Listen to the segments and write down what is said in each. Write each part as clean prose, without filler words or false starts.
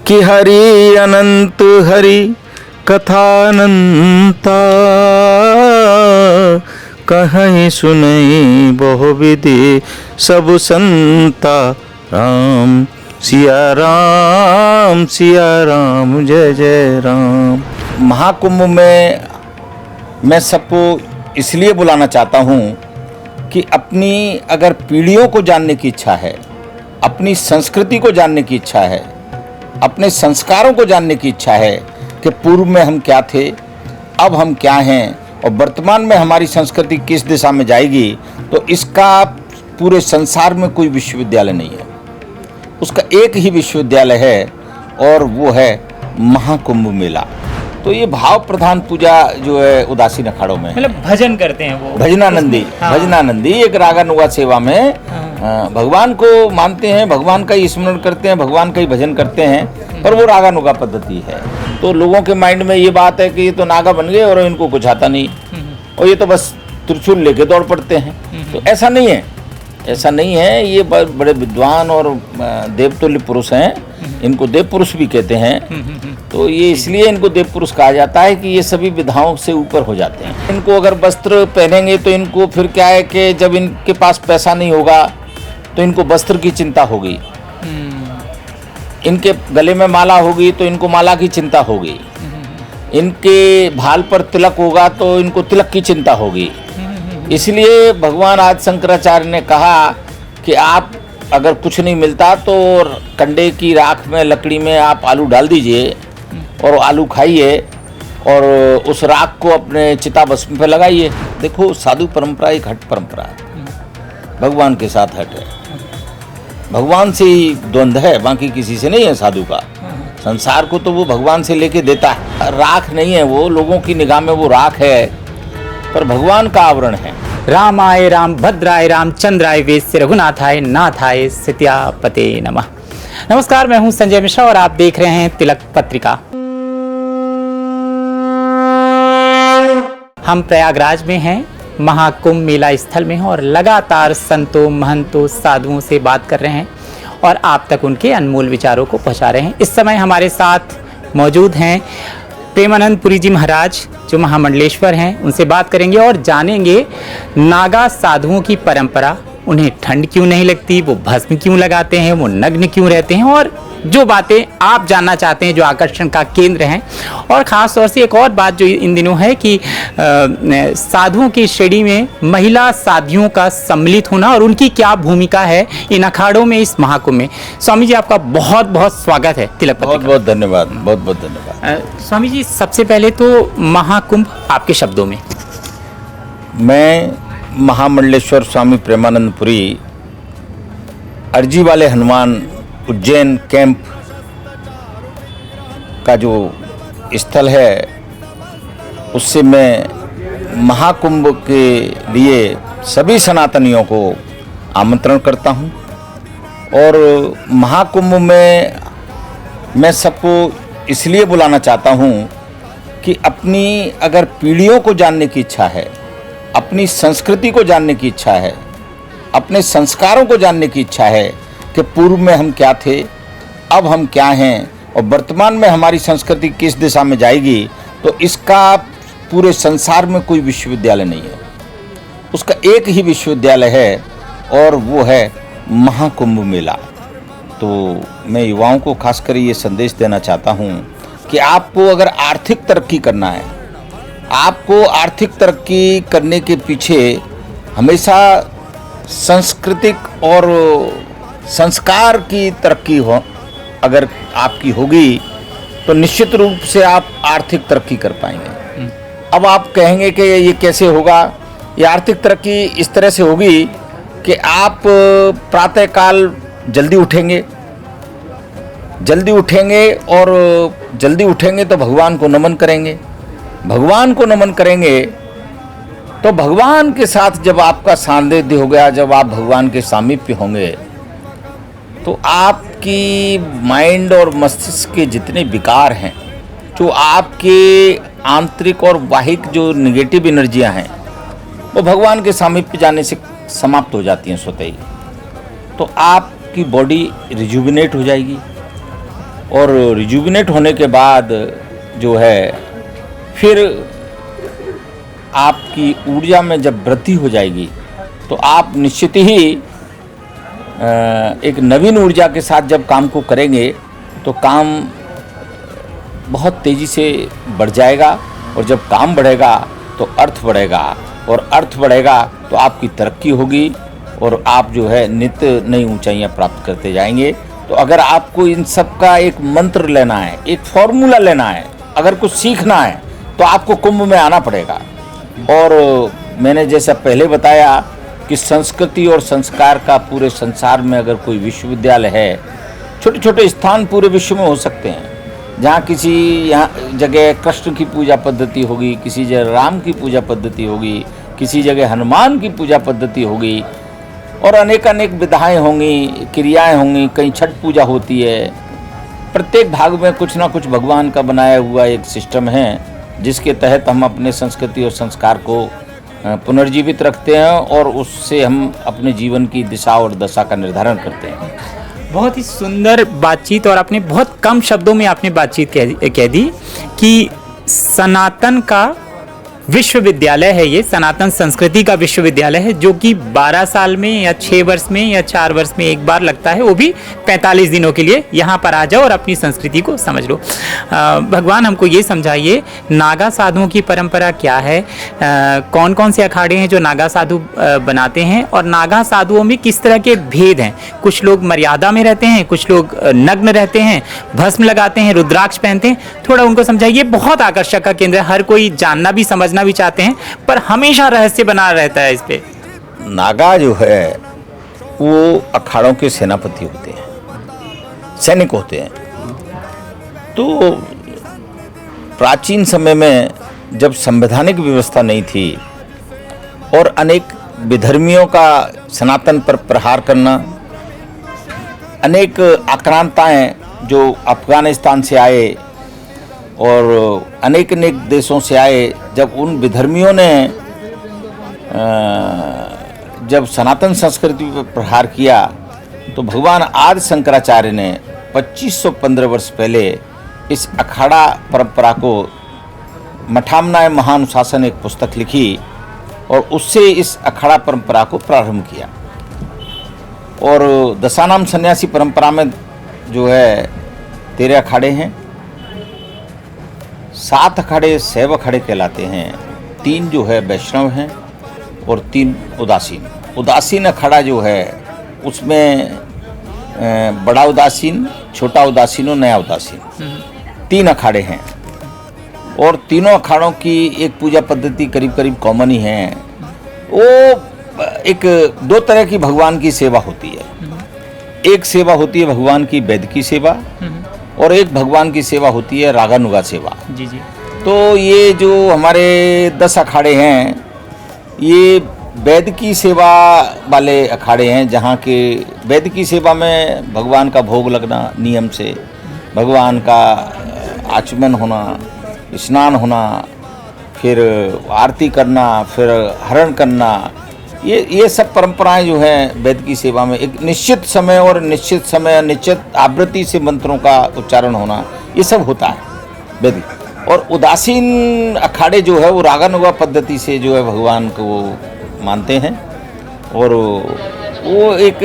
कि हरि अनंत हरि कथानंता, कहीं सुनई बहु विधि सब संता। राम सिया राम जय जय राम। महाकुंभ में मैं सबको इसलिए बुलाना चाहता हूँ कि अपनी अगर पीढ़ियों को जानने की इच्छा है, अपनी संस्कृति को जानने की इच्छा है, अपने संस्कारों को जानने की इच्छा है कि पूर्व में हम क्या थे, अब हम क्या हैं और वर्तमान में हमारी संस्कृति किस दिशा में जाएगी, तो इसका पूरे संसार में कोई विश्वविद्यालय नहीं है। उसका एक ही विश्वविद्यालय है और वो है महाकुंभ मेला। तो ये भाव प्रधान पूजा जो है उदासीन अखाड़ों में, मतलब भजन करते हैं वो, भजनानंदी। हाँ। भजनानंदी एक रागानुगा सेवा में भगवान को मानते हैं, भगवान का ही स्मरण करते हैं, भगवान का ही भजन करते हैं, पर वो रागानुगा पद्धति है। तो लोगों के माइंड में ये बात है कि ये तो नागा बन गए और इनको कुछ आता नहीं और ये तो बस त्रिशूल लेके दौड़ पड़ते हैं। तो ऐसा नहीं है, ऐसा नहीं है। ये बड़े विद्वान और देवतुल्य पुरुष हैं, इनको देव पुरुष भी कहते हैं। तो ये इसलिए इनको देव पुरुष कहा जाता है कि ये सभी विधाओं से ऊपर हो जाते हैं। इनको अगर वस्त्र पहनेंगे तो इनको फिर क्या है कि जब इनके पास पैसा नहीं होगा तो इनको वस्त्र की चिंता होगी, इनके गले में माला होगी तो इनको माला की चिंता होगी, इनके भाल पर तिलक होगा तो इनको तिलक की चिंता होगी। इसलिए भगवान आदि शंकराचार्य ने कहा कि आप अगर कुछ नहीं मिलता तो कंडे की राख में, लकड़ी में आप आलू डाल दीजिए और आलू खाइए और उस राख को अपने चिता भस्म पे लगाइए। देखो, साधु परंपरा एक हट परंपरा है, भगवान के साथ हट है। भगवान से ही द्वंद्व है, बाकी किसी से नहीं है साधु का। संसार को तो वो भगवान से लेके देता है, राख नहीं है वो, लोगों की निगाह में वो राख है पर भगवान का आवरण है। रामाय राम भद्राय रामचंद्राय वेस्य रघुनाथाय नाथाय सीतापते नमः। नमस्कार, मैं हूं संजय मिश्रा और आप देख रहे हैं तिलक पत्रिका। हम प्रयागराज में हैं, महाकुंभ मेला स्थल में हैं और लगातार संतों, महंतों, साधुओं से बात कर रहे हैं और आप तक उनके अनमोल विचारों को पहुंचा रहे हैं। इस समय हमारे साथ मौजूद हैं प्रेमानंद पुरी जी महाराज, जो महामंडलेश्वर हैं। उनसे बात करेंगे और जानेंगे नागा साधुओं की परंपरा, उन्हें ठंड क्यों नहीं लगती, वो भस्म क्यों लगाते हैं, वो नग्न क्यों रहते हैं और जो बातें आप जानना चाहते हैं, जो आकर्षण का केंद्र हैं। और ख़ास तौर से एक और बात जो इन दिनों है कि साधुओं की श्रेणी में महिला साधियों का सम्मिलित होना और उनकी क्या भूमिका है इन अखाड़ों में, इस महाकुंभ में। स्वामी जी, आपका बहुत बहुत स्वागत है तिलक पत्रिका। बहुत बहुत धन्यवाद, बहुत बहुत धन्यवाद। स्वामी जी, सबसे पहले तो महाकुंभ आपके शब्दों में। मैं महामंडलेश्वर स्वामी प्रेमानंद पुरी, अर्जी वाले हनुमान उज्जैन कैंप का जो स्थल है, उससे मैं महाकुंभ के लिए सभी सनातनियों को आमंत्रण करता हूं। और महाकुंभ में मैं सबको इसलिए बुलाना चाहता हूं कि अपनी अगर पीढ़ियों को जानने की इच्छा है, अपनी संस्कृति को जानने की इच्छा है, अपने संस्कारों को जानने की इच्छा है कि पूर्व में हम क्या थे, अब हम क्या हैं और वर्तमान में हमारी संस्कृति किस दिशा में जाएगी, तो इसका पूरे संसार में कोई विश्वविद्यालय नहीं है। उसका एक ही विश्वविद्यालय है और वो है महाकुंभ मेला। तो मैं युवाओं को खासकर ये संदेश देना चाहता हूँ कि आपको अगर आर्थिक तरक्की करना है, आपको आर्थिक तरक्की करने के पीछे हमेशा सांस्कृतिक और संस्कार की तरक्की हो, अगर आपकी होगी तो निश्चित रूप से आप आर्थिक तरक्की कर पाएंगे। अब आप कहेंगे कि ये कैसे होगा? ये आर्थिक तरक्की इस तरह से होगी कि आप प्रातःकाल जल्दी उठेंगे और जल्दी उठेंगे तो भगवान को नमन करेंगे, भगवान को नमन करेंगे तो भगवान के साथ जब आपका सान्निध्य हो गया, जब आप भगवान के सामीप्य होंगे, तो आपकी माइंड और मस्तिष्क के जितने विकार हैं, जो आपके आंतरिक और बाहिक जो निगेटिव एनर्जियां हैं, वो भगवान के सामीप्य जाने से समाप्त हो जाती हैं स्वतः ही। तो आपकी बॉडी रिजुविनेट हो जाएगी, और रिजुविनेट होने के बाद जो है फिर आपकी ऊर्जा में जब वृद्धि हो जाएगी तो आप निश्चित ही एक नवीन ऊर्जा के साथ जब काम को करेंगे तो काम बहुत तेज़ी से बढ़ जाएगा, और जब काम बढ़ेगा तो अर्थ बढ़ेगा, और अर्थ बढ़ेगा तो आपकी तरक्की होगी और आप जो है नित्य नई ऊंचाइयां प्राप्त करते जाएंगे। तो अगर आपको इन सब का एक मंत्र लेना है, एक फॉर्मूला लेना है, अगर कुछ सीखना है तो आपको कुंभ में आना पड़ेगा। और मैंने जैसा पहले बताया कि संस्कृति और संस्कार का पूरे संसार में अगर कोई विश्वविद्यालय है, छोटे छोटे स्थान पूरे विश्व में हो सकते हैं जहाँ किसी यहाँ जगह कृष्ण की पूजा पद्धति होगी, किसी जगह राम की पूजा पद्धति होगी, किसी जगह हनुमान की पूजा पद्धति होगी, और अनेक अनेक विधाएँ होंगी, क्रियाएं होंगी, कहीं छठ पूजा होती है। प्रत्येक भाग में कुछ ना कुछ भगवान का बनाया हुआ एक सिस्टम है जिसके तहत हम अपने संस्कृति और संस्कार को पुनर्जीवित रखते हैं और उससे हम अपने जीवन की दिशा और दशा का निर्धारण करते हैं। बहुत ही सुंदर बातचीत, और आपने बहुत कम शब्दों में आपने बातचीत कह दी कि सनातन का विश्वविद्यालय है, ये सनातन संस्कृति का विश्वविद्यालय है, जो कि 12 साल में या 6 वर्ष में या 4 वर्ष में एक बार लगता है, वो भी 45 दिनों के लिए। यहाँ पर आ जाओ और अपनी संस्कृति को समझ लो। भगवान हमको ये समझाइए, नागा साधुओं की परंपरा क्या है, कौन कौन से अखाड़े हैं जो नागा साधु बनाते हैं, और नागा साधुओं में किस तरह के भेद हैं। कुछ लोग मर्यादा में रहते हैं, कुछ लोग नग्न रहते हैं, भस्म लगाते हैं, रुद्राक्ष पहनते हैं। थोड़ा उनको समझाइए। बहुत आकर्षक का केंद्र है, हर कोई जानना भी समझना भी चाहते हैं, पर हमेशा रहस्य बना रहता है इस पे। नागा जो है वो अखाड़ों के सेनापति होते हैं, सैनिक होते हैं। तो प्राचीन समय में जब संवैधानिक व्यवस्था नहीं थी और अनेक विधर्मियों का सनातन पर प्रहार करना, अनेक आक्रांताएं जो अफगानिस्तान से आए और अनेक अनेक देशों से आए, जब उन विधर्मियों ने जब सनातन संस्कृति पर प्रहार किया तो भगवान आदि शंकराचार्य ने 2515 वर्ष पहले इस अखाड़ा परंपरा को मठामनाय महानुशासन एक पुस्तक लिखी और उससे इस अखाड़ा परंपरा को प्रारंभ किया। और दशानाम सन्यासी परंपरा में जो है 13 अखाड़े हैं, 7 अखाड़े शैव अखाड़े कहलाते हैं, 3 जो है वैष्णव हैं और 3 उदासीन। उदासीन अखाड़ा जो है उसमें बड़ा उदासीन, छोटा उदासीन और नया उदासीन 3 अखाड़े हैं। और तीनों अखाड़ों की एक पूजा पद्धति करीब करीब कॉमन ही है। वो एक 2 तरह की भगवान की सेवा होती है। एक सेवा होती है भगवान की वैद की सेवा, और एक भगवान की सेवा होती है रागानुगा सेवा। जी जी। तो ये जो हमारे 10 अखाड़े हैं ये वैद की सेवा वाले अखाड़े हैं, जहाँ के वैद की सेवा में भगवान का भोग लगना नियम से, भगवान का आचमन होना, स्नान होना, फिर आरती करना, फिर हरण करना, ये सब परंपराएं जो हैं वैद की सेवा में एक निश्चित समय और निश्चित आवृत्ति से मंत्रों का उच्चारण होना, ये सब होता है वैद। और उदासीन अखाड़े जो है वो रागानुगा पद्धति से जो है भगवान को मानते हैं, और वो एक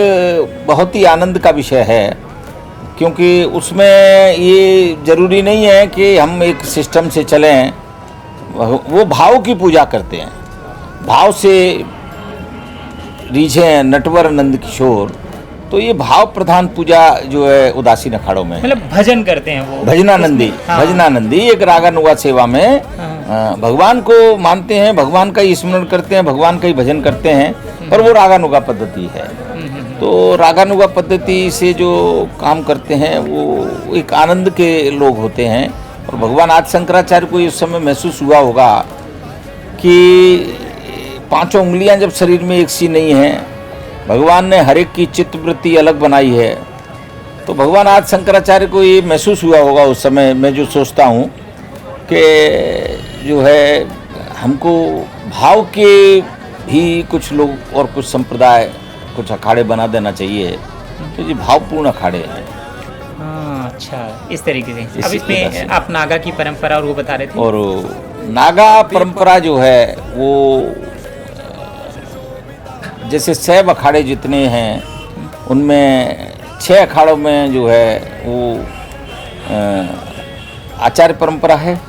बहुत ही आनंद का विषय है, क्योंकि उसमें ये जरूरी नहीं है कि हम एक सिस्टम से चलें। वो भाव की पूजा करते हैं, भाव से रीझे नटवर नंद किशोर। तो ये भाव प्रधान पूजा जो है उदासीन अखाड़ों में, मतलब भजन करते हैं वो, भजनानंदी। हाँ। भजनानंदी एक रागानुगा सेवा में भगवान को मानते हैं, भगवान का ही स्मरण करते हैं, भगवान का ही भजन करते हैं, पर वो रागानुगा पद्धति है। तो रागानुगा पद्धति से जो काम करते हैं वो एक आनंद के लोग होते हैं। और भगवान आदि शंकराचार्य को इस समय महसूस हुआ होगा कि 5 उंगलियां जब शरीर में एक सी नहीं है, भगवान ने हर एक की चित्तवृत्ति अलग बनाई है। तो भगवान आदि शंकराचार्य को ये महसूस हुआ होगा उस समय। मैं जो सोचता हूँ कि जो है हमको भाव के भी कुछ लोग और कुछ संप्रदाय, कुछ अखाड़े बना देना चाहिए। तो ये भावपूर्ण अखाड़े हैं। हाँ, अच्छा, इस तरीके से। अब इसी इसमें तरह से। आप नागा की परंपरा और वो बता रहे थे। और नागा परंपरा जो है वो जैसे 6 अखाड़े जितने हैं उनमें 6 अखाड़ों में जो है वो आचार्य परंपरा है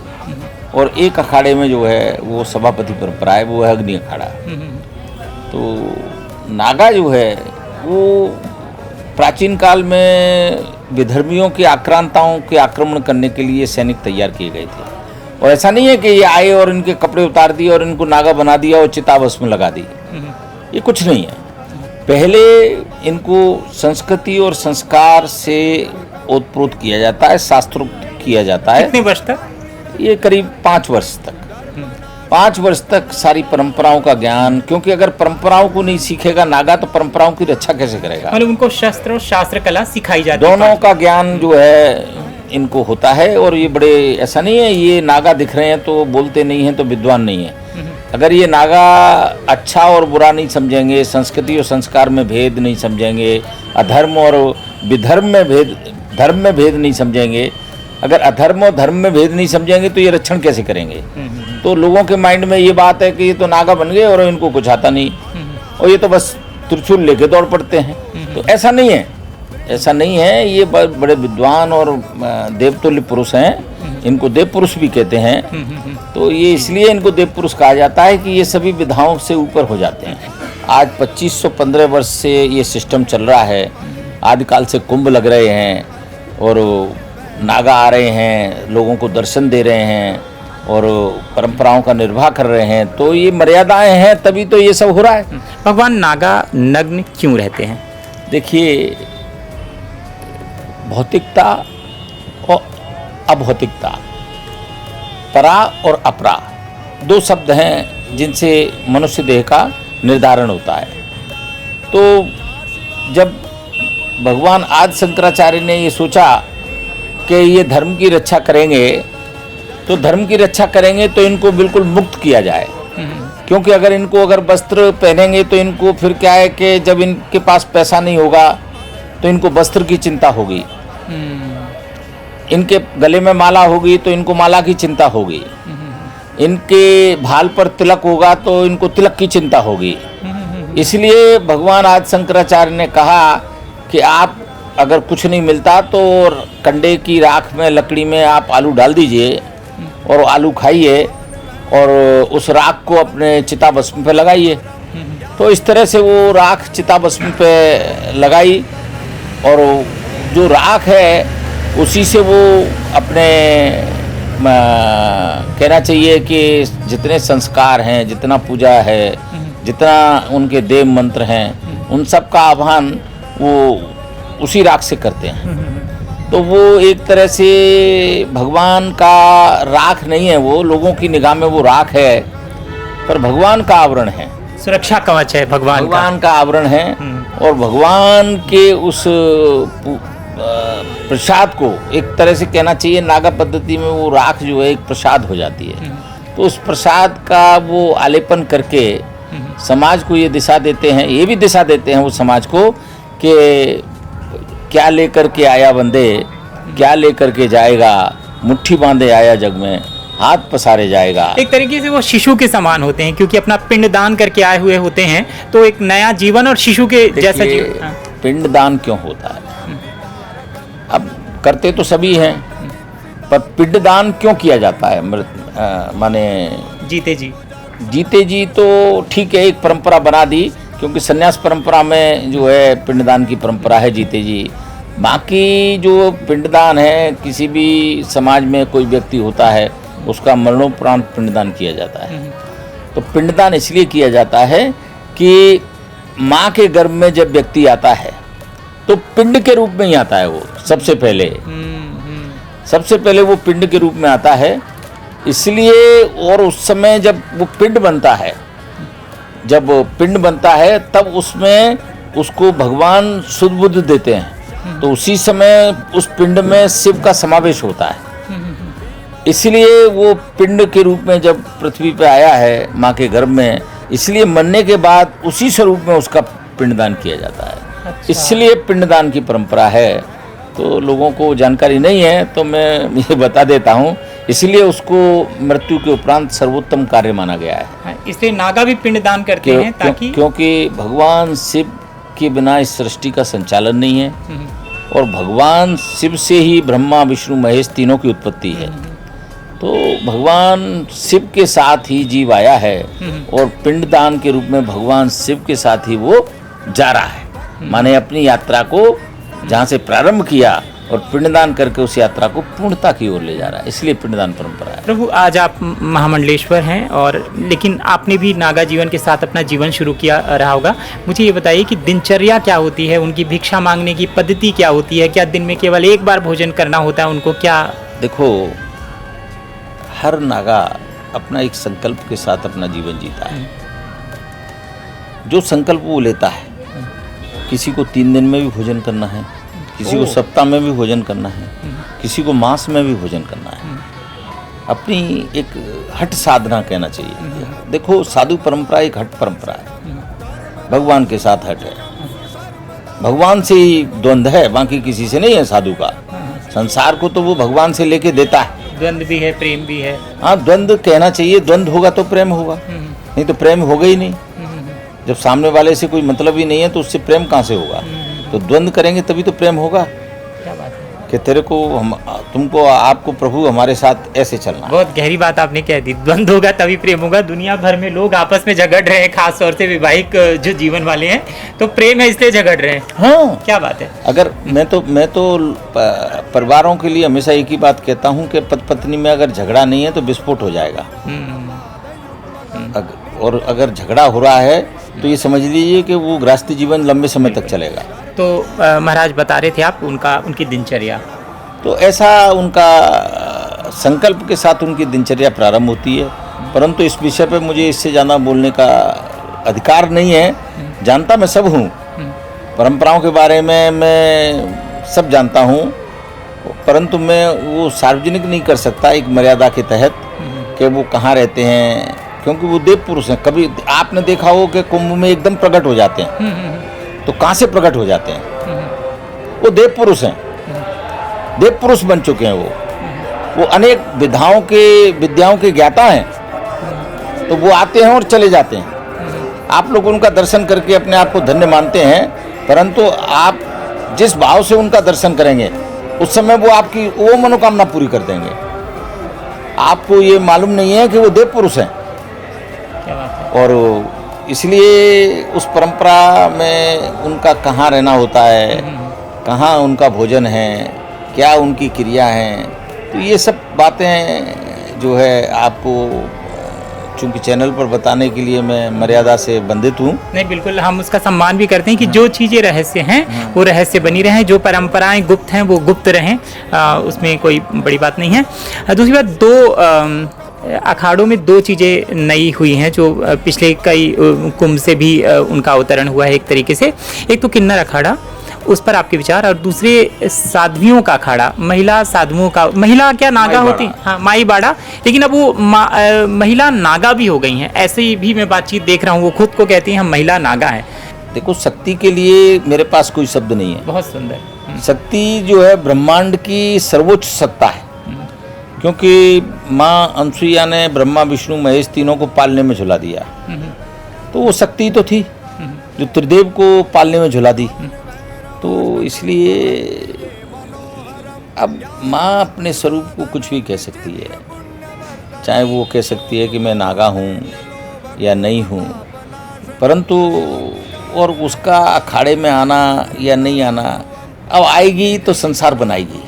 और एक अखाड़े में जो है वो सभापति परंपरा है, वो है अग्नि अखाड़ा। तो नागा जो है वो प्राचीन काल में विधर्मियों की आक्रांताओं के आक्रमण करने के लिए सैनिक तैयार किए गए थे। और ऐसा नहीं है कि ये आए और इनके कपड़े उतार दिए और इनको नागा बना दिया और चिताभस्म में लगा दी, ये कुछ नहीं है। पहले इनको संस्कृति और संस्कार से ओतप्रोत किया जाता है, शास्त्रोक्त किया जाता है। कितने वर्ष तक? ये करीब 5 वर्ष तक, 5 वर्ष तक सारी परंपराओं का ज्ञान, क्योंकि अगर परंपराओं को नहीं सीखेगा नागा तो परंपराओं की रक्षा कैसे करेगा। मतलब उनको शस्त्र और शास्त्र कला सिखाई जाती है। दोनों का ज्ञान जो है इनको होता है। और ये बड़े, ऐसा नहीं है ये नागा दिख रहे हैं तो बोलते नहीं हैं तो विद्वान नहीं है। अगर ये नागा अच्छा और बुरा नहीं समझेंगे, संस्कृति और संस्कार में भेद नहीं समझेंगे, अधर्म और विधर्म में भेद, धर्म में भेद नहीं समझेंगे, अगर अधर्म और धर्म में भेद नहीं समझेंगे तो ये रक्षण कैसे करेंगे। तो लोगों के माइंड में ये बात है कि ये तो नागा बन गए और इनको कुछ आता नहीं और ये तो बस त्रिशूल लेके दौड़ पड़ते हैं। तो ऐसा नहीं है, ऐसा नहीं है। ये बड़े विद्वान और देवतुल्य पुरुष हैं, इनको देव पुरुष भी कहते हैं। तो ये इसलिए इनको देव पुरुष कहा जाता है कि ये सभी विधाओं से ऊपर हो जाते हैं। आज 2515 वर्ष से ये सिस्टम चल रहा है। आदिकाल से कुंभ लग रहे हैं और नागा आ रहे हैं, लोगों को दर्शन दे रहे हैं और परंपराओं का निर्वाह कर रहे हैं। तो ये मर्यादाएं हैं, तभी तो ये सब हो रहा है। भगवान नागा नग्न क्यों रहते हैं? देखिए, भौतिकता और अभौतिकता, परा और अपरा, 2 शब्द हैं जिनसे मनुष्य देह का निर्धारण होता है। तो जब भगवान आदि शंकराचार्य ने ये सोचा कि ये धर्म की रक्षा करेंगे, तो धर्म की रक्षा करेंगे तो इनको बिल्कुल मुक्त किया जाए। क्योंकि अगर वस्त्र पहनेंगे तो इनको फिर क्या है कि जब इनके पास पैसा नहीं होगा तो इनको वस्त्र की चिंता होगी, इनके गले में माला होगी तो इनको माला की चिंता होगी, इनके भाल पर तिलक होगा तो इनको तिलक की चिंता होगी। इसलिए भगवान आदि शंकराचार्य ने कहा कि आप अगर कुछ नहीं मिलता तो कंडे की राख में, लकड़ी में आप आलू डाल दीजिए और आलू खाइए और उस राख को अपने चिताभस्म पे लगाइए। तो इस तरह से वो राख चिताभस्म पे लगाई और जो राख है उसी से वो अपने कहना चाहिए कि जितने संस्कार हैं, जितना पूजा है, जितना उनके देव मंत्र हैं, उन सब का आह्वान वो उसी राख से करते हैं। तो वो एक तरह से भगवान का राख नहीं है, वो लोगों की निगाह में वो राख है, पर भगवान का आवरण है, सुरक्षा कवच है भगवान का आवरण है। और भगवान के उस प्रसाद को एक तरह से कहना चाहिए, नागा पद्धति में वो राख जो है एक प्रसाद हो जाती है। तो उस प्रसाद का वो आलेपन करके समाज को ये दिशा देते हैं, ये भी दिशा देते हैं वो समाज को कि क्या लेकर के आया बंदे, क्या लेकर के जाएगा, मुट्ठी बांधे आया जग में, हाथ पसारे जाएगा। एक तरीके से वो शिशु के समान होते हैं, क्योंकि अपना पिंड दान करके आए हुए होते हैं, तो एक नया जीवन और शिशु के जैसा जीवन। पिंड दान क्यों होता है? अब करते तो सभी हैं, पर पिंड दान क्यों किया जाता है? माने जीते जी तो ठीक है, एक परंपरा बना दी, क्योंकि सन्यास परंपरा में जो है पिंडदान की परंपरा है जीते जी। बाकी जो पिंडदान है, किसी भी समाज में कोई व्यक्ति होता है उसका मरणोपरांत पिंडदान किया जाता है। तो पिंडदान इसलिए किया जाता है कि माँ के गर्भ में जब व्यक्ति आता है तो पिंड के रूप में ही आता है। वो सबसे पहले वो पिंड के रूप में आता है, इसलिए। और उस समय जब वो पिंड बनता है, तब उसमें उसको भगवान शुद्ध बुद्ध देते हैं। तो उसी समय उस पिंड में शिव का समावेश होता है, इसलिए वो पिंड के रूप में जब पृथ्वी पे आया है माँ के गर्भ में, इसलिए मरने के बाद उसी स्वरूप में उसका पिंडदान किया जाता है। इसलिए पिंडदान की परंपरा है। तो लोगों को जानकारी नहीं है, तो मैं ये बता देता हूँ। इसलिए उसको मृत्यु के उपरांत सर्वोत्तम कार्य माना गया है। हाँ, इसलिए नागा भी पिंडदान करते हैं ताकि क्योंकि भगवान शिव के बिना इस सृष्टि का संचालन नहीं है, और भगवान शिव से ही ब्रह्मा विष्णु महेश तीनों की उत्पत्ति है। तो भगवान शिव के साथ ही जीव आया है, और पिंडदान के रूप में भगवान शिव के साथ ही वो जा रहा है। माने अपनी यात्रा को जहाँ से प्रारंभ किया और पिंडदान करके उस यात्रा को पूर्णता की ओर ले जा रहा है, इसलिए पिंडदान परंपरा है। प्रभु, आज आप महामंडलेश्वर हैं, और लेकिन आपने भी नागा जीवन के साथ अपना जीवन शुरू किया रहा होगा। मुझे ये बताइए कि दिनचर्या क्या होती है, उनकी भिक्षा मांगने की पद्धति क्या होती है? क्या दिन में केवल एक बार भोजन करना होता है उनको? क्या देखो, हर नागा अपना एक संकल्प के साथ अपना जीवन जीता है। जो संकल्प वो लेता है, किसी को 3 दिन में भी भोजन करना है, किसी को सप्ताह में भी भोजन करना है, किसी को मास में भी भोजन करना है। अपनी एक हठ साधना कहना चाहिए। देखो, साधु परंपरा एक हठ परंपरा है, भगवान के साथ हठ है। भगवान से ही द्वंद्व है, बाकी किसी से नहीं है साधु का। संसार को तो वो भगवान से लेके देता है। द्वंद्व भी है, प्रेम भी है। हाँ, द्वंद्व कहना चाहिए। द्वंद्व होगा तो प्रेम होगा, नहीं तो प्रेम होगा ही नहीं। जब सामने वाले से कोई मतलब ही नहीं है तो उससे प्रेम कहाँ से होगा? तो द्वंद्व करेंगे तभी तो प्रेम होगा। क्या बात है कि तेरे को तुमको आपको प्रभु हमारे साथ ऐसे चलना। बहुत गहरी बात आपने कह दी। द्वंद्व होगा तभी प्रेम होगा। दुनिया भर में लोग आपस में झगड़ रहे हैं, खास तौर से वैवाहिक जो जीवन वाले हैं, तो प्रेम है इसलिए झगड़ रहे हैं। हाँ, क्या बात है। अगर मैं तो परिवारों के लिए हमेशा एक ही बात कहता हूँ कि पति पत्नी में अगर झगड़ा नहीं है तो विस्फोट हो जाएगा। और अगर झगड़ा हो रहा है तो ये समझ लीजिए कि वो गृहस्थी जीवन लंबे समय तक चलेगा। तो महाराज बता रहे थे आप उनकी दिनचर्या, तो ऐसा उनका संकल्प के साथ उनकी दिनचर्या प्रारंभ होती है। परंतु इस विषय पे मुझे इससे ज़्यादा बोलने का अधिकार नहीं है। जानता मैं सब हूँ, परंपराओं के बारे में मैं सब जानता हूँ, परंतु मैं वो सार्वजनिक नहीं कर सकता एक मर्यादा के तहत कि वो कहाँ रहते हैं, क्योंकि वो देव पुरुष हैं। कभी आपने देखा हो कि कुंभ में एकदम प्रकट हो जाते हैं, तो कहाँ से प्रकट हो जाते हैं? वो देव पुरुष हैं, देव पुरुष बन चुके हैं। वो अनेक विद्याओं के ज्ञाता हैं, तो वो आते हैं और चले जाते हैं। आप लोग उनका दर्शन करके अपने आप को धन्य मानते हैं, परंतु आप जिस भाव से उनका दर्शन करेंगे उस समय वो आपकी वो मनोकामना पूरी कर देंगे। आपको ये मालूम नहीं है कि वो देव पुरुष हैं। और इसलिए उस परंपरा में उनका कहाँ रहना होता है, कहाँ उनका भोजन है, क्या उनकी क्रिया हैं, तो ये सब बातें जो है आपको चूंकि चैनल पर बताने के लिए मैं मर्यादा से बंधित हूँ। नहीं, बिल्कुल हम उसका सम्मान भी करते हैं कि जो चीज़ें रहस्य हैं वो रहस्य बनी रहें, जो परंपराएं गुप्त हैं वो गुप्त रहें, उसमें कोई बड़ी बात नहीं है। दूसरी बात, 2 अखाड़ों में 2 चीज़ें नई हुई हैं जो पिछले कई कुंभ से भी उनका अवतरण हुआ है एक तरीके से। एक तो किन्नर अखाड़ा, उस पर आपके विचार, और दूसरे साध्वियों का अखाड़ा, महिला साधुओं का। महिला क्या नागा होती? हाँ, माई बाड़ा, लेकिन अब वो महिला नागा भी हो गई हैं। ऐसे ही भी मैं बातचीत देख रहा हूँ, वो खुद को कहती हैं हम महिला नागा हैं। देखो, शक्ति के लिए मेरे पास कोई शब्द नहीं है। बहुत सुंदर। शक्ति जो है ब्रह्मांड की सर्वोच्च सत्ता है, क्योंकि माँ अनसुईया ने ब्रह्मा विष्णु महेश तीनों को पालने में झुला दिया, तो वो शक्ति तो थी जो त्रिदेव को पालने में झुला दी। तो इसलिए अब माँ अपने स्वरूप को कुछ भी कह सकती है, चाहे वो कह सकती है कि मैं नागा हूँ या नहीं हूँ, परंतु और उसका अखाड़े में आना या नहीं आना, अब आएगी तो संसार बनाएगी।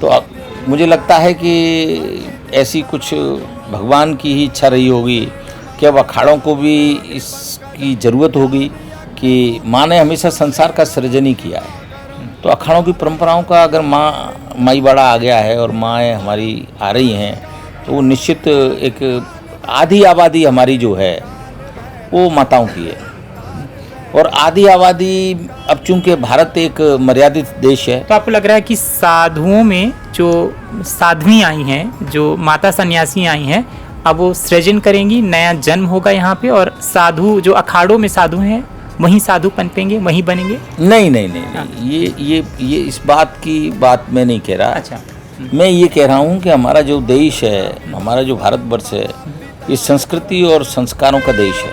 तो अब मुझे लगता है कि ऐसी कुछ भगवान की ही इच्छा रही होगी कि अब अखाड़ों को भी इसकी ज़रूरत होगी कि माँ ने हमेशा संसार का सृजन ही किया है। तो अखाड़ों की परंपराओं का अगर माई बाड़ा आ गया है और माएँ हमारी आ रही हैं, तो वो निश्चित एक आधी आबादी हमारी जो है वो माताओं की है। और आधी आबादी, अब चूंकि भारत एक मर्यादित देश है, तो आपको लग रहा है कि साधुओं में जो साध्वी आई हैं, जो माता सन्यासी आई हैं, अब वो सृजन करेंगी, नया जन्म होगा यहाँ पे, और साधु जो अखाड़ों में साधु हैं वहीं साधु पनपेंगे, वहीं बनेंगे? नहीं नहीं नहीं, नहीं। ये इस बात मैं नहीं कह रहा। अच्छा। मैं ये कह रहा हूँ कि हमारा जो देश है, हमारा जो भारतवर्ष है, ये संस्कृति और संस्कारों का देश है।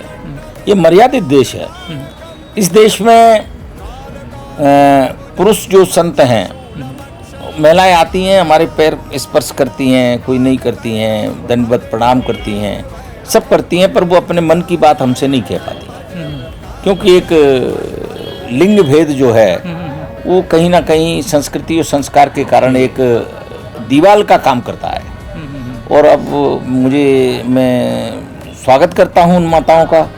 ये मर्यादित देश है। इस देश में पुरुष जो संत हैं, महिलाएं आती हैं, हमारे पैर स्पर्श करती हैं, कोई नहीं करती हैं, दंडवत प्रणाम करती हैं, सब करती हैं, पर वो अपने मन की बात हमसे नहीं कह पाती, क्योंकि एक लिंग भेद जो है वो कहीं ना कहीं संस्कृति और संस्कार के कारण एक दीवाल का काम करता है। और अब मैं स्वागत करता हूँ उन माताओं का,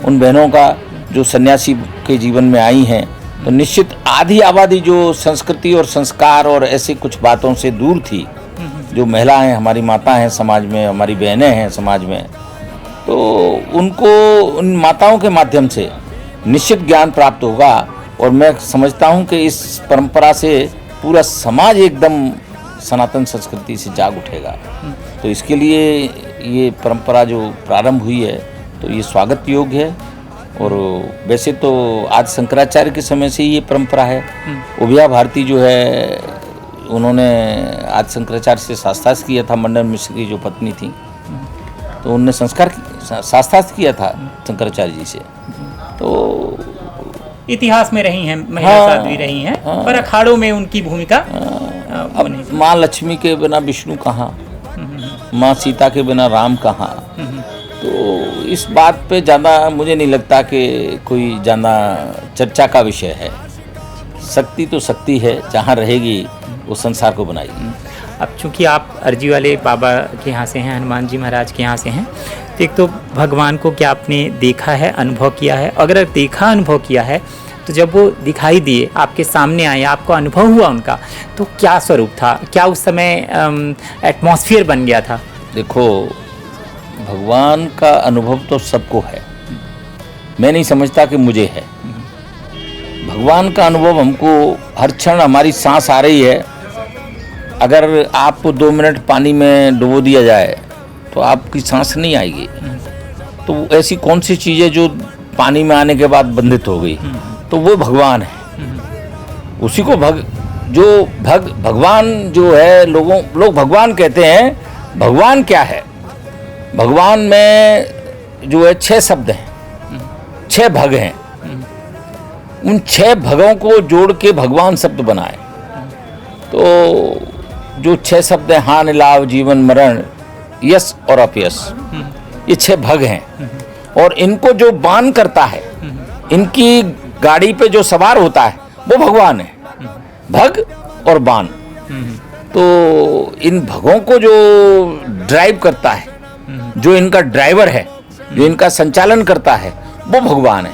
उन बहनों का जो सन्यासी के जीवन में आई हैं। तो निश्चित आधी आबादी जो संस्कृति और संस्कार और ऐसी कुछ बातों से दूर थी, जो महिलाएं हमारी माता हैं समाज में, हमारी बहनें हैं समाज में, तो उनको उन माताओं के माध्यम से निश्चित ज्ञान प्राप्त होगा। और मैं समझता हूं कि इस परंपरा से पूरा समाज एकदम सनातन संस्कृति से जाग उठेगा। तो इसके लिए ये परंपरा जो प्रारंभ हुई है तो ये स्वागत योग्य है। और वैसे तो आज शंकराचार्य के समय से ये परंपरा है। उभया भारती जो है, उन्होंने आज शंकराचार्य से शास्त्रार्थ किया था, मंडन मिश्र की जो पत्नी थी, तो उनने शास्त्रार्थ किया था शंकराचार्य जी से। तो इतिहास में रही हैं, महिला साध्वी रही हैं, पर अखाड़ों में उनकी भूमिका अब माँ लक्ष्मी के बिना विष्णु कहाँ, माँ सीता के बिना राम कहाँ। तो इस बात पे ज़्यादा मुझे नहीं लगता कि कोई ज़्यादा चर्चा का विषय है। शक्ति तो शक्ति है, जहाँ रहेगी वो संसार को बनाएगी। अब चूंकि आप अर्जी वाले बाबा के यहाँ से हैं, हनुमान जी महाराज के यहाँ से हैं, तो एक तो भगवान को क्या आपने देखा है, अनुभव किया है? अगर देखा, अनुभव किया है, तो जब वो दिखाई दिए, आपके सामने आए, आपको अनुभव हुआ उनका, तो क्या स्वरूप था? क्या उस समय एटमॉस्फेयर बन गया था? देखो, भगवान का अनुभव तो सबको है। मैं नहीं समझता कि मुझे है। भगवान का अनुभव हमको हर क्षण, हमारी सांस आ रही है, अगर आपको 2 मिनट पानी में डुबो दिया जाए तो आपकी सांस नहीं आएगी। तो ऐसी कौन सी चीज़ है जो पानी में आने के बाद बंधित हो गई? तो वो भगवान है। उसी को भगवान जो है, लोग भगवान कहते हैं। भगवान क्या है? भगवान में जो है 6 शब्द हैं, 6 भग हैं। उन 6 भगों को जोड़ के भगवान शब्द बनाए। तो जो 6 शब्द हैं, हानि लाभ जीवन मरण यश और अपयश, ये 6 भग हैं। और इनको जो बान करता है, इनकी गाड़ी पे जो सवार होता है, वो भगवान है। भग और बान। तो इन भगों को जो ड्राइव करता है, जो इनका ड्राइवर है, जो इनका संचालन करता है, वो भगवान है।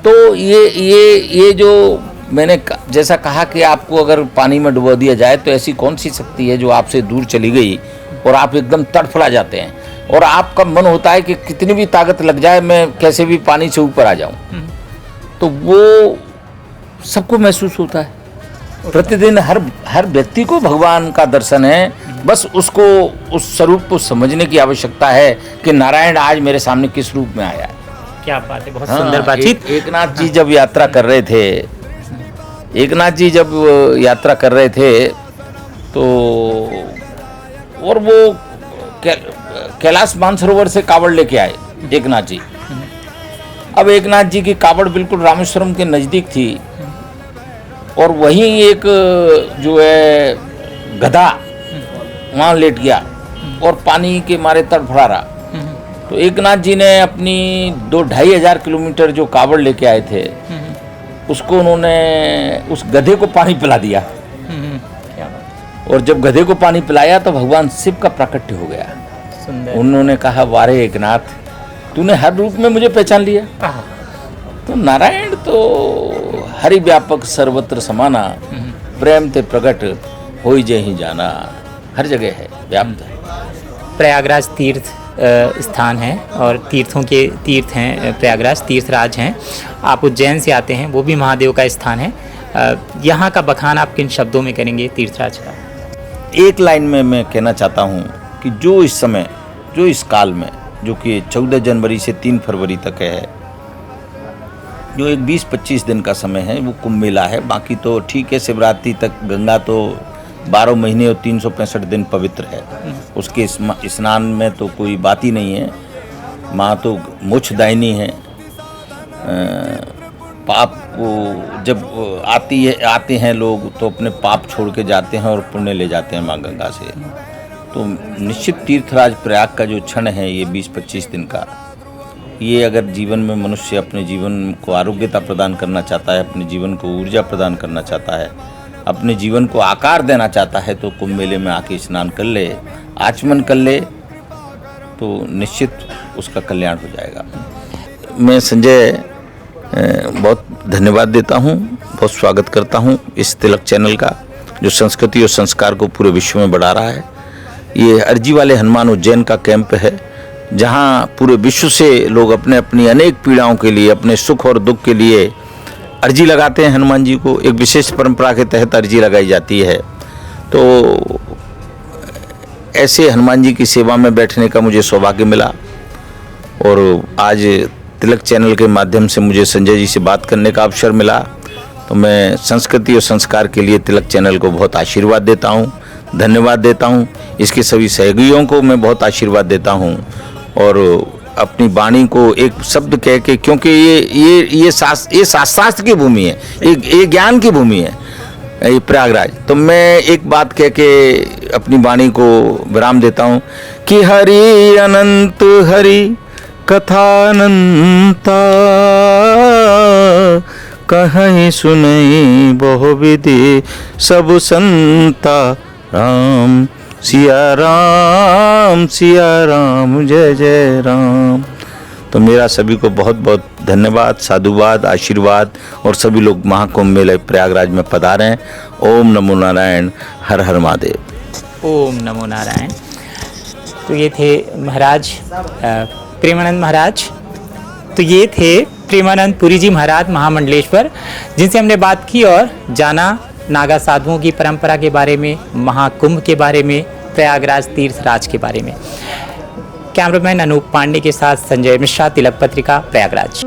तो ये जो मैंने जैसा कहा कि आपको अगर पानी में डुबो दिया जाए तो ऐसी कौन सी शक्ति है जो आपसे दूर चली गई और आप एकदम तड़फड़ा जाते हैं और आपका मन होता है कि कितनी भी ताकत लग जाए, मैं कैसे भी पानी से ऊपर आ जाऊं। तो वो सबको महसूस होता है। प्रतिदिन हर व्यक्ति को भगवान का दर्शन है। बस उसको उस स्वरूप को समझने की आवश्यकता है कि नारायण आज मेरे सामने किस रूप में आया है। क्या बात है, बहुत सुंदर बातचीत। एकनाथ जी जब यात्रा कर रहे थे, तो और वो कैलाश मानसरोवर से कावड़ लेके आए एकनाथ जी। अब एकनाथ जी की कावड़ बिल्कुल रामेश्वरम के नज़दीक थी और वहीं एक जो है गधा वहाँ लेट गया और पानी के मारे तड़फड़ा रहा। तो एकनाथ जी ने अपनी 2-2.5 हज़ार किलोमीटर जो कावड़ लेके आए थे, उसको उन्होंने उस गधे को पानी पिला दिया। और जब गधे को पानी पिलाया तो भगवान शिव का प्राकट्य हो गया। सुंदर। उन्होंने कहा, वारे एकनाथ, तूने हर रूप में मुझे पहचान लिया। तो नारायण तो हरि व्यापक सर्वत्र समाना, प्रेम ते प्रकट होई जय ही जाना, हर जगह है, व्याप्त है। प्रयागराज तीर्थ स्थान है और तीर्थों के तीर्थ हैं, प्रयागराज तीर्थराज हैं। आप उज्जैन से आते हैं, वो भी महादेव का स्थान है। यहाँ का बखान आप किन शब्दों में करेंगे तीर्थराज का? एक लाइन में मैं कहना चाहता हूँ कि जो इस समय, जो इस काल में, जो कि 14 जनवरी से 3 फरवरी तक है, जो एक 20-25 दिन का समय है वो कुंभ मेला है। बाकी तो ठीक है, शिवरात्रि तक गंगा तो 12 महीने और 365 दिन पवित्र है, उसके स्नान में तो कोई बात ही नहीं है। माँ तो मोक्षदायिनी है। पाप को जब आते हैं लोग तो अपने पाप छोड़ के जाते हैं और पुण्य ले जाते हैं माँ गंगा से। तो निश्चित तीर्थराज प्रयाग का जो क्षण है ये 20-25 दिन का, ये अगर जीवन में मनुष्य अपने जीवन को आरोग्यता प्रदान करना चाहता है, अपने जीवन को ऊर्जा प्रदान करना चाहता है, अपने जीवन को आकार देना चाहता है, तो कुंभ मेले में आके स्नान कर ले, आचमन कर ले, तो निश्चित उसका कल्याण हो जाएगा। मैं संजय बहुत धन्यवाद देता हूँ, बहुत स्वागत करता हूँ इस तिलक चैनल का, जो संस्कृति और संस्कार को पूरे विश्व में बढ़ा रहा है। ये अर्जी वाले हनुमान उज्जैन का कैंप है, जहाँ पूरे विश्व से लोग अपने अपनी अनेक पीड़ाओं के लिए, अपने सुख और दुख के लिए अर्जी लगाते हैं हनुमान जी को। एक विशेष परंपरा के तहत अर्जी लगाई जाती है। तो ऐसे हनुमान जी की सेवा में बैठने का मुझे सौभाग्य मिला, और आज तिलक चैनल के माध्यम से मुझे संजय जी से बात करने का अवसर मिला। तो मैं संस्कृति और संस्कार के लिए तिलक चैनल को बहुत आशीर्वाद देता हूँ, धन्यवाद देता हूँ। इसके सभी सहयोगियों को मैं बहुत आशीर्वाद देता हूँ, और अपनी वाणी को एक शब्द कह के, क्योंकि ये शास्त्र की भूमि है, ये ज्ञान की भूमि है ये प्रयागराज। तो मैं एक बात कह के अपनी वाणी को विराम देता हूँ कि हरि अनंत हरि कथानंता, कहीं सुनई बहु विधि सब संता, राम सिया राम जय जय राम। तो मेरा सभी को बहुत बहुत धन्यवाद, साधुवाद, आशीर्वाद, और सभी लोग महाकुंभ मेले प्रयागराज में पधारें। ओम नमो नारायण, हर हर महादेव। ओम नमो नारायण। तो ये थे महाराज प्रेमानंद महाराज। तो ये थे प्रेमानंद पुरी जी महाराज महामंडलेश्वर, जिनसे हमने बात की और जाना नागा साधुओं की परंपरा के बारे में, महाकुंभ के बारे में, प्रयागराज तीर्थराज के बारे में। कैमरामैन अनूप पांडे के साथ संजय मिश्रा, तिलक पत्रिका, प्रयागराज।